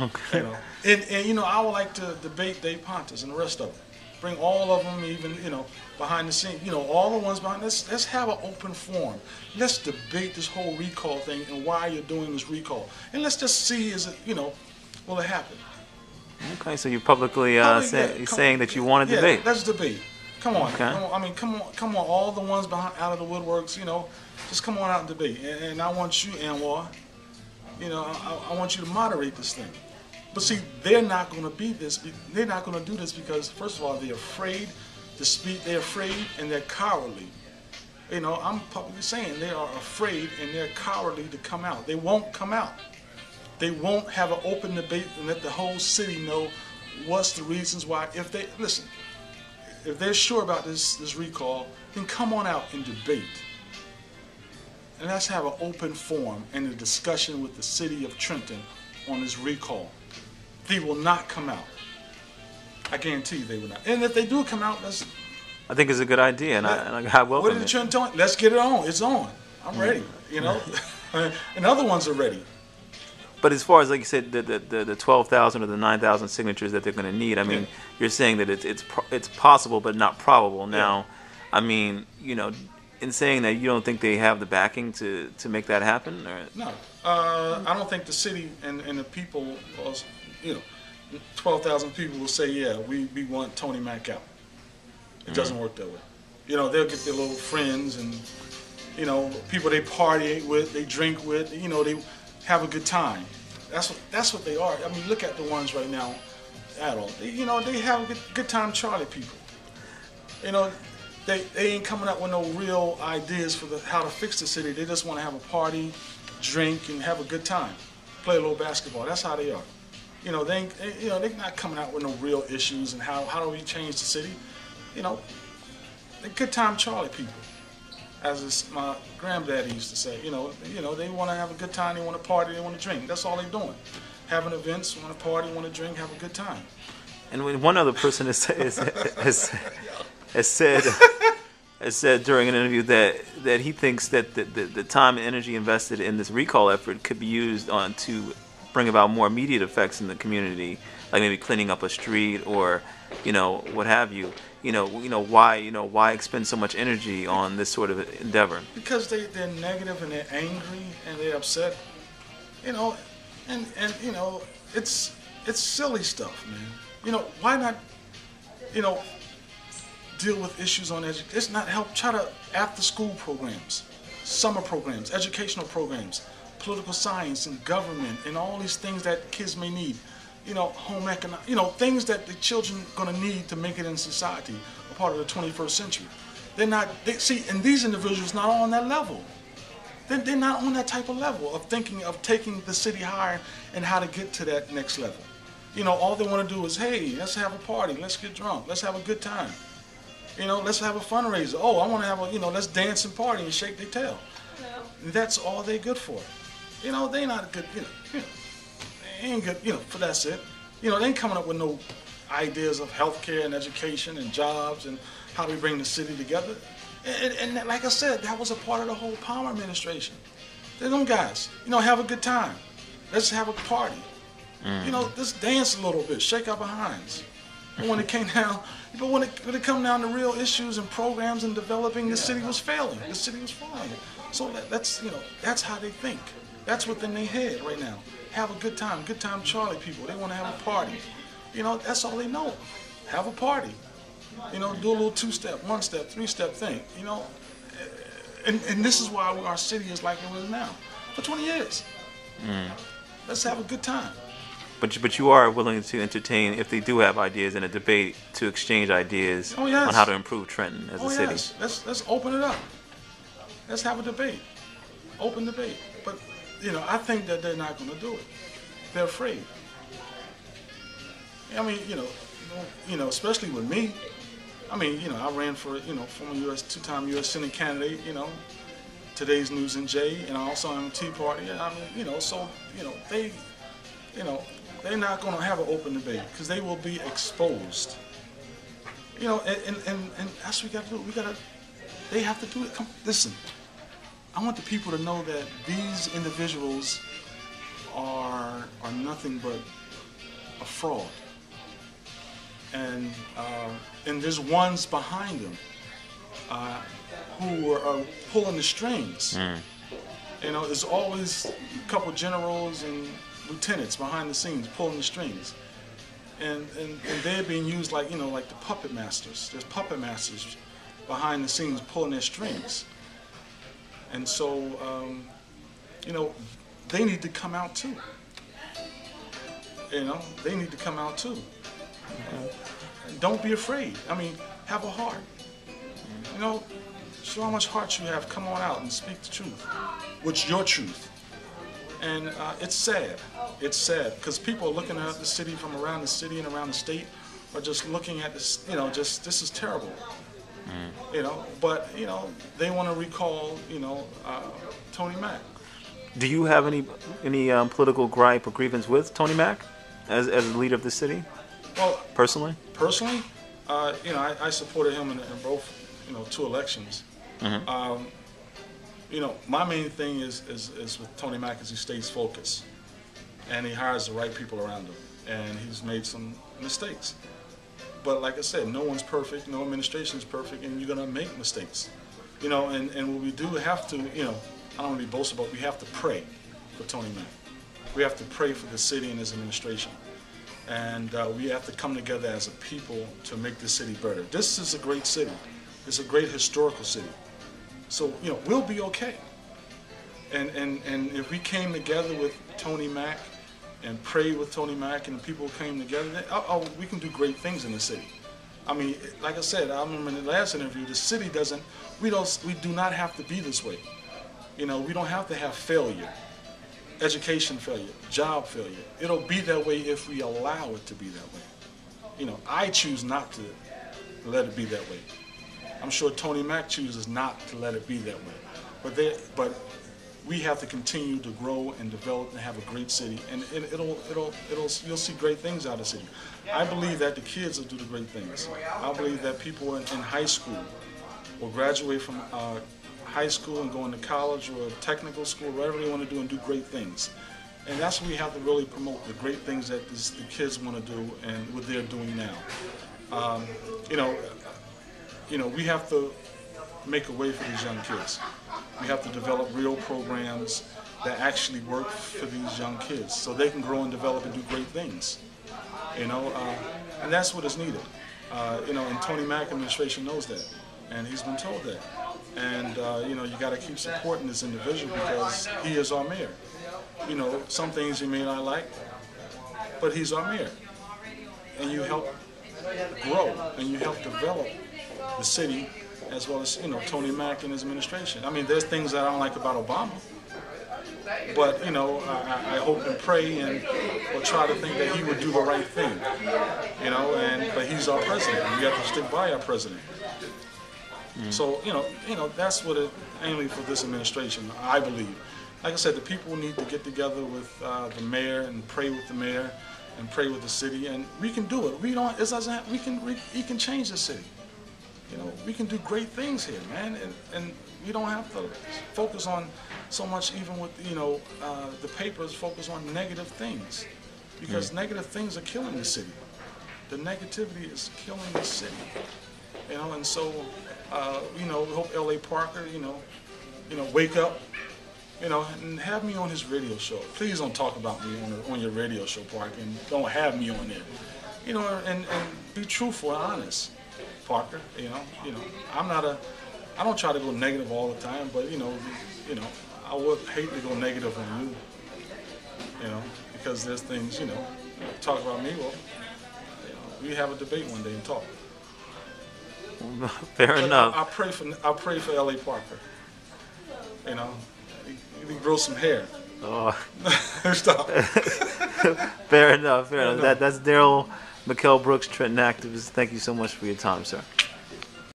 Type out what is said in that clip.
Okay. And I would like to debate Dave Pontus and the rest of them. Bring all of them, even behind the scenes. All the ones behind. Let's have an open forum. Let's debate this whole recall thing and why you're doing this recall. And let's just see, will it happen? Okay, so you're publicly saying that you want to debate. Yeah, let's debate. Come on. Okay. Come on. All the ones behind, out of the woodworks, just come on out and debate. And I want you, Anwar, I want you to moderate this thing. But see, they're not going to be this. They're not going to do this because, first of all, they're afraid to speak. They're afraid and they're cowardly. I'm publicly saying they are afraid and they're cowardly to come out. They won't come out. They won't have an open debate and let the whole city know what's the reasons why. If they're sure about this recall, then come on out and debate. And let's have an open forum and a discussion with the city of Trenton on this recall. They will not come out. I guarantee you they will not. And if they do come out, I think it's a good idea, and I welcome it. What did Trenton tell me? Let's get it on. It's on. I'm ready. And other ones are ready. But as far as, like you said, the 12,000 or the 9,000 signatures that they're going to need, I mean, you're saying that it's possible but not probable. Now, I mean, in saying that, you don't think they have the backing to make that happen? Or? No. I don't think the city and the people, 12,000 people will say, yeah, we want Tony Mack out. It doesn't work that way. They'll get their little friends and, people they party with, they drink with, they have a good time. That's what they are. I mean, look at the ones right now, adult. They have a good time, Charlie people. They ain't coming up with no real ideas for how to fix the city. They just want to have a party, drink, and have a good time. Play a little basketball. That's how they are. They're not coming out with no real issues and how do we change the city. They're good time Charlie people. As my granddaddy used to say, they want to have a good time, they want to party, they want to drink. That's all they're doing. Having events, want to party, want to drink, have a good time. And when one other person has said during an interview that he thinks that the time and energy invested in this recall effort could be used to bring about more immediate effects in the community, like maybe cleaning up a street or what have you. Why expend so much energy on this sort of endeavor? Because they're negative and they're angry and they're upset. And it's silly stuff, man. Why not deal with issues on education? It's not help. Try to after school programs, summer programs, educational programs, political science and government and all these things that kids may need. Home economics, things that the children are going to need to make it in society, a part of the 21st century. And these individuals not on that level. They're not on that type of level of thinking of taking the city higher and how to get to that next level. All they want to do is, hey, let's have a party, let's get drunk, let's have a good time. Let's have a fundraiser. Oh, I want to have let's dance and party and shake their tail. And that's all they're good for. They're not good, they ain't good, for that's it. They ain't coming up with no ideas of healthcare and education and jobs and how do we bring the city together. And like I said, that was a part of the whole Palmer administration. They're them guys, have a good time. Let's have a party. Let's dance a little bit, shake our behinds. But when it came down, when it come down to real issues and programs and developing, the city was failing. The city was falling. So that's how they think. That's what's in their head right now. Have a good time Charlie people. They want to have a party. That's all they know. Have a party. Do a little two-step, one-step, three-step thing. And this is why our city is like it is now. For 20 years. Let's have a good time. But you are willing to entertain, if they do have ideas in a debate, to exchange ideas on how to improve Trenton as a city. Yes. Let's open it up. Let's have a debate. Open debate. But I think that they're not going to do it. They're afraid. I mean, especially with me. I mean, I ran for, former two-time U.S. Senate candidate. Today's News and Jay, and I also am a Tea Party. I mean, so they're not going to have an open debate because they will be exposed. And that's what we got to do. They have to do it. Listen. I want the people to know that these individuals are nothing but a fraud. And there's ones behind them who are pulling the strings. You know, there's always a couple generals and lieutenants behind the scenes pulling the strings. And they're being used like, you know, like the puppet masters. There's puppet masters behind the scenes pulling their strings. And so, you know, they need to come out too. You know, they need to come out too. And don't be afraid. I mean, have a heart. You know, show how much heart you have. Come on out and speak the truth. What's your truth? And it's sad. It's sad because people are looking at the city from around the city and around the state are just looking at this, you know, just this is terrible. You know, but, you know, they want to recall, you know, Tony Mack. Do you have any political gripe or grievance with Tony Mack as the leader of the city? Well, personally, you know, I supported him in both, you know, 2 elections. You know, my main thing is with Tony Mack is he stays focused and he hires the right people around him, and he's made some mistakes. But like I said, no one's perfect, no administration is perfect, and you're gonna make mistakes. You know, and what we do have to, you know, I don't want to be boastful, but we have to pray for Tony Mack. We have to pray for the city and his administration. And we have to come together as a people to make this city better. This is a great city. It's a great historical city. So, you know, we'll be okay. And if we came together with Tony Mack and prayed with Tony Mack and people came together, then, we can do great things in the city. I mean, like I said, I remember in the last interview, the city we do not have to be this way. You know, we don't have to have failure, education failure, job failure. It'll be that way if we allow it to be that way. You know, I choose not to let it be that way. I'm sure Tony Mack chooses not to let it be that way. But we have to continue to grow and develop and have a great city, and you'll see great things out of the city. I believe that the kids will do the great things. I believe that people in high school will graduate from high school and go into college or technical school, whatever they want to do, and do great things. And that's what we have to really promote, the great things that the kids want to do and what they're doing now. You know, we have to make a way for these young kids. We have to develop real programs that actually work for these young kids so they can grow and develop and do great things. You know, and that's what is needed. You know, and Tony Mack administration knows that, and he's been told that. And you know, you got to keep supporting this individual because he is our mayor. You know, some things you may not like, but he's our mayor. And you help grow and you help develop the city, as well as, you know, Tony Mack and his administration. I mean, there's things that I don't like about Obama, but, you know, I hope and pray and will try to think that he would do the right thing, you know, but he's our president, and we have to stick by our president. So, you know, that's what it mainly for this administration, I believe. Like I said, the people need to get together with the mayor and pray with the mayor and pray with the city, and we can do it. He can change the city. You know, we can do great things here, man, and we don't have to focus on so much, even with, you know, the papers focus on negative things, because negative things are killing the city. The negativity is killing the city, you know, and so, you know, we hope L.A. Parker, you know, wake up, you know, and have me on his radio show. Please don't talk about me on your radio show, Parker, and don't have me on there, you know, and be truthful and honest. Parker, you know, I don't try to go negative all the time, but you know, I would hate to go negative on you know, because there's things, you know, talk about me. Well, you know, we have a debate one day and talk. Fair enough. I pray for L.A. Parker. You know, he grow some hair. Oh. Stop. Fair enough. That's Daryl Brooks, Trenton activist. Thank you so much for your time, sir.